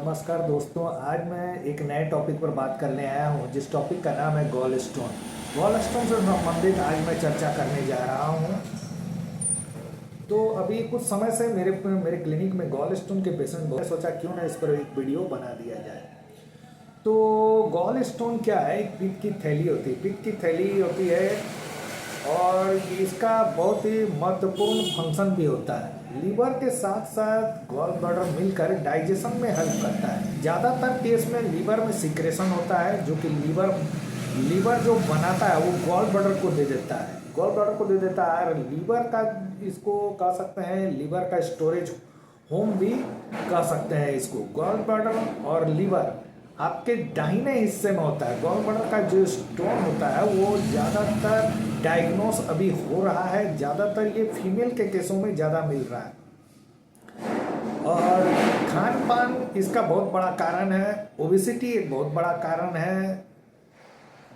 नमस्कार दोस्तों, आज मैं एक नए टॉपिक पर बात करने आया हूँ जिस टॉपिक का नाम है गॉल स्टोन। गॉल स्टोन से संबंधित आज मैं चर्चा करने जा रहा हूँ। तो अभी कुछ समय से मेरे क्लिनिक में गॉल स्टोन के पेशेंट बहुत सोचा क्यों ना इस पर एक वीडियो बना दिया जाए। तो गॉल स्टोन क्या है? एक पित्त की थैली होती है, पित्त की थैली होती है और इसका बहुत ही महत्वपूर्ण फंक्शन भी होता है। लीवर के साथ साथ गॉल ब्लैडर मिलकर डाइजेशन में हेल्प करता है। ज़्यादातर केस में लीवर में सिक्रेशन होता है जो कि लीवर जो बनाता है वो गॉल ब्लैडर को दे देता है, गॉल ब्लैडर को दे देता है। और लीवर का, इसको कह सकते हैं लीवर का स्टोरेज होम भी कह सकते हैं इसको। गॉल ब्लैडर और लीवर आपके दाहिने हिस्से में होता है। गॉल ब्लैडर का जो स्टोन होता है वो ज़्यादातर डायग्नोस अभी हो रहा है, ज़्यादातर ये फीमेल के केसों में ज़्यादा मिल रहा है। और खान पान इसका बहुत बड़ा कारण है, ओबेसिटी एक बहुत बड़ा कारण है।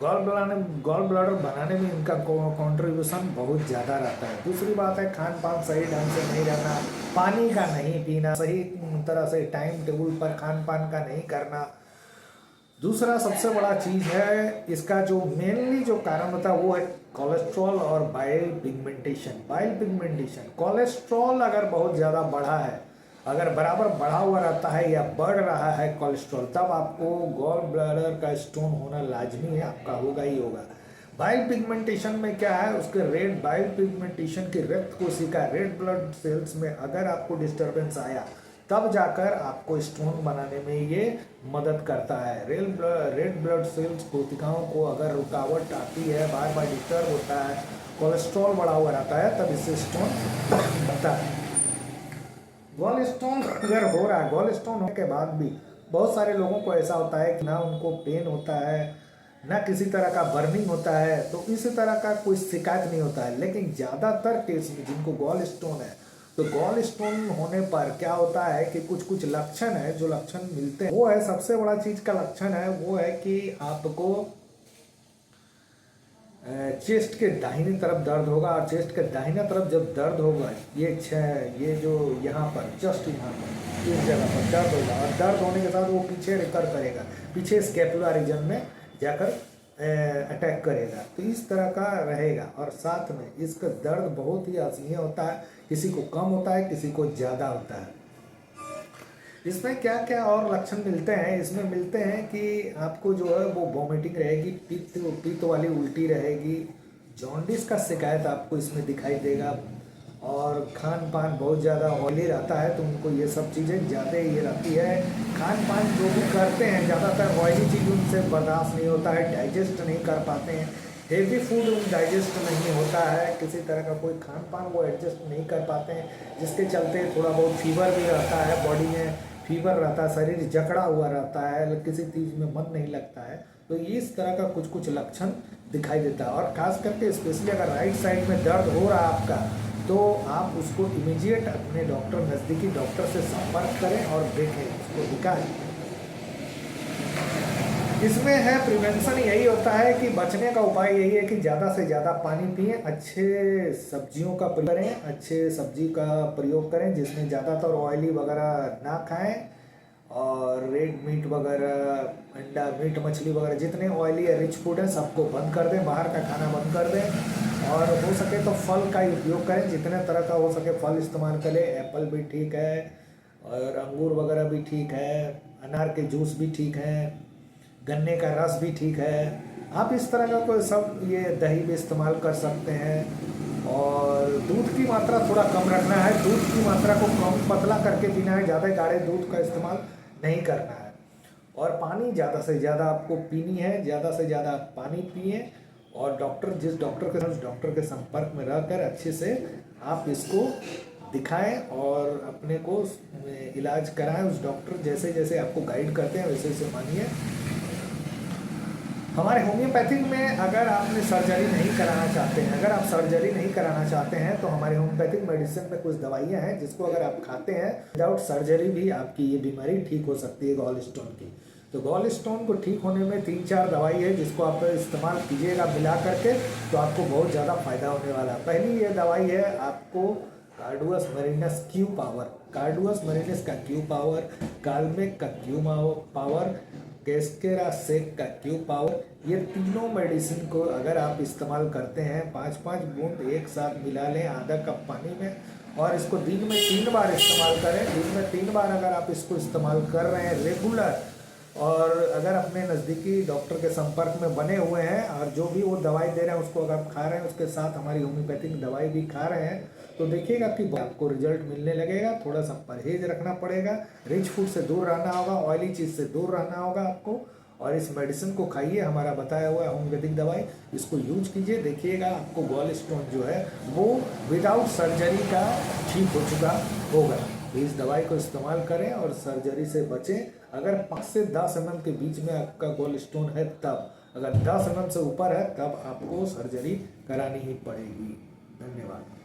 गॉल ब्लैडर बनाने में इनका कंट्रीब्यूशन बहुत ज़्यादा रहता है। दूसरी बात है, खान पान सही ढंग से नहीं रहना, पानी का नहीं पीना, सही तरह से टाइम टेबल पर खान पान का नहीं करना। दूसरा सबसे बड़ा चीज़ है इसका जो मेनली जो कारण होता है वो है कोलेस्ट्रॉल और bile pigmentation. Bile pigmentation, cholesterol अगर बहुत ज़्यादा बढ़ा है, अगर बराबर बढ़ा हुआ रहता है या बढ़ रहा है कोलेस्ट्रॉल, तब आपको गॉल ब्लैडर का स्टोन होना लाजमी है, आपका होगा ही होगा। बाइल पिगमेंटेशन में क्या है, उसके रेड बाइल पिगमेंटेशन की रक्त कोशिका रेड ब्लड सेल्स में अगर आपको डिस्टर्बेंस आया तब जाकर आपको स्टोन बनाने में ये मदद करता है। रेड ब्लड सेल्स कोशिकाओं को अगर रुकावट आती है, बार बार डिस्टर्ब होता है, कोलेस्ट्रॉल बढ़ा हुआ रहता है, तब इससे स्टोन बनता है। गॉल स्टोन अगर हो रहा है, गॉल स्टोन होने के बाद भी बहुत सारे लोगों को ऐसा होता है कि ना उनको पेन होता है, ना किसी तरह का बर्निंग होता है, तो इसी तरह का कोई शिकायत नहीं होता है। लेकिन ज़्यादातर केस में जिनको गॉल स्टोन है, तो गॉल स्टोन होने पर क्या होता है कि कुछ लक्षण है, जो लक्षण मिलते हैं वो है, सबसे बड़ा चीज़ का लक्षण है वो है कि आपको चेस्ट के दाहिनी तरफ दर्द होगा। और चेस्ट के दाहिना तरफ जब दर्द होगा, ये जो यहाँ पर जस्ट यहाँ पर इस जगह पर दर्द होगा, और दर्द होने के साथ वो पीछे रिकर करेगा, पीछे स्कैपुला रीजन में जाकर अटैक करेगा, तो इस तरह का रहेगा। और साथ में इसका दर्द बहुत ही असह्य होता है, किसी को कम होता है, किसी को ज़्यादा होता है। इसमें क्या क्या और लक्षण मिलते हैं? इसमें मिलते हैं कि आपको जो है वो वॉमिटिंग रहेगी, पित्त वाली उल्टी रहेगी, जॉन्डिस का शिकायत आपको इसमें दिखाई देगा। और खान पान बहुत ज़्यादा ऑयली रहता है तो उनको ये सब चीज़ें ज़्यादा ये रहती है। खान पान जो भी करते हैं ज़्यादातर ऑयली चीज़ उनसे बर्दाश्त नहीं होता है, डाइजेस्ट नहीं कर पाते हैं। हेवी फूड डाइजेस्ट नहीं होता है, किसी तरह का कोई खान पान वो एडजस्ट नहीं कर पाते हैं, जिसके चलते थोड़ा बहुत फीवर भी रहता है, बॉडी में फीवर रहता है, शरीर जकड़ा हुआ रहता है, किसी चीज़ में मन नहीं लगता है। तो इस तरह का कुछ लक्षण दिखाई देता है। और खास करके स्पेशली अगर राइट साइड में दर्द हो रहा है आपका, तो आप उसको इमीडिएट अपने डॉक्टर, नज़दीकी डॉक्टर से संपर्क करें और देखें, उसको दिखाएं। इसमें है प्रिवेंशन, यही होता है कि बचने का उपाय यही है कि ज़्यादा से ज़्यादा पानी पिएं, अच्छे सब्जियों का प्रयोग करें, अच्छे सब्जी का प्रयोग करें जिसमें ज़्यादातर ऑयली वगैरह ना खाएं, और रेड मीट वगैरह, अंडा, मीट, मछली वगैरह जितने ऑयली या रिच फूड है सबको बंद कर दें, बाहर का खाना बंद कर दें। और हो सके तो फल का उपयोग करें, जितने तरह का हो सके फल इस्तेमाल करें। एप्पल भी ठीक है और अंगूर वगैरह भी ठीक है, अनार के जूस भी ठीक है, गन्ने का रस भी ठीक है। आप इस तरह का कोई सब, ये दही भी इस्तेमाल कर सकते हैं। और दूध की मात्रा थोड़ा कम रखना है, दूध की मात्रा को कम पतला करके पीना है, ज़्यादा गाढ़े दूध का इस्तेमाल नहीं करना है। और पानी ज़्यादा से ज़्यादा आपको पीनी है, ज़्यादा से ज़्यादा पानी पिए। और जिस डॉक्टर के संपर्क में रहकर अच्छे से आप इसको दिखाएं और अपने को इलाज कराएं। उस डॉक्टर जैसे जैसे आपको गाइड करते हैं वैसे वैसे मानिए। हमारे होम्योपैथिक में अगर आपने सर्जरी नहीं कराना चाहते हैं, अगर आप सर्जरी नहीं कराना चाहते हैं, तो हमारे होम्योपैथिक मेडिसिन में कुछ दवाइयां हैं जिसको अगर आप खाते हैं विदाउट सर्जरी भी आपकी ये बीमारी ठीक हो सकती है, गॉल स्टोन की। तो गॉल स्टोन को ठीक होने में 3-4 दवाई है जिसको आप इस्तेमाल कीजिएगा मिला करके, तो आपको बहुत ज़्यादा फायदा होने वाला है। पहली ये दवाई है आपको कार्डुअस मैरिनस क्यू पावर। कार्डुअस मरीनिस का क्यू पावर, कालमेक का क्यू पावर, कैस्केरा सेक का क्यू पावर, ये तीनों मेडिसिन को अगर आप इस्तेमाल करते हैं 5-5 बूंद एक साथ मिला लें आधा कप पानी में, और इसको दिन में 3 बार इस्तेमाल करें। दिन में 3 बार अगर आप इसको इस्तेमाल कर रहे हैं रेगुलर, और अगर अपने नज़दीकी डॉक्टर के संपर्क में बने हुए हैं और जो भी वो दवाई दे रहे हैं उसको अगर आप खा रहे हैं, उसके साथ हमारी होम्योपैथिक दवाई भी खा रहे हैं, तो देखिएगा कि आपको रिजल्ट मिलने लगेगा। थोड़ा सा परहेज रखना पड़ेगा, रिच फूड से दूर रहना होगा, ऑयली चीज़ से दूर रहना होगा आपको, और इस मेडिसिन को खाइए, हमारा बताया हुआ है होम्योपैथिक दवाई, इसको यूज कीजिए। देखिएगा आपको गॉल स्टोन जो है वो विदाउट सर्जरी का ठीक हो चुका होगा। इस दवाई को इस्तेमाल करें और सर्जरी से बचें। अगर 5 से 10 mm के बीच में आपका गॉल स्टोन है तब, अगर 10 mm से ऊपर है तब आपको सर्जरी करानी ही पड़ेगी। धन्यवाद।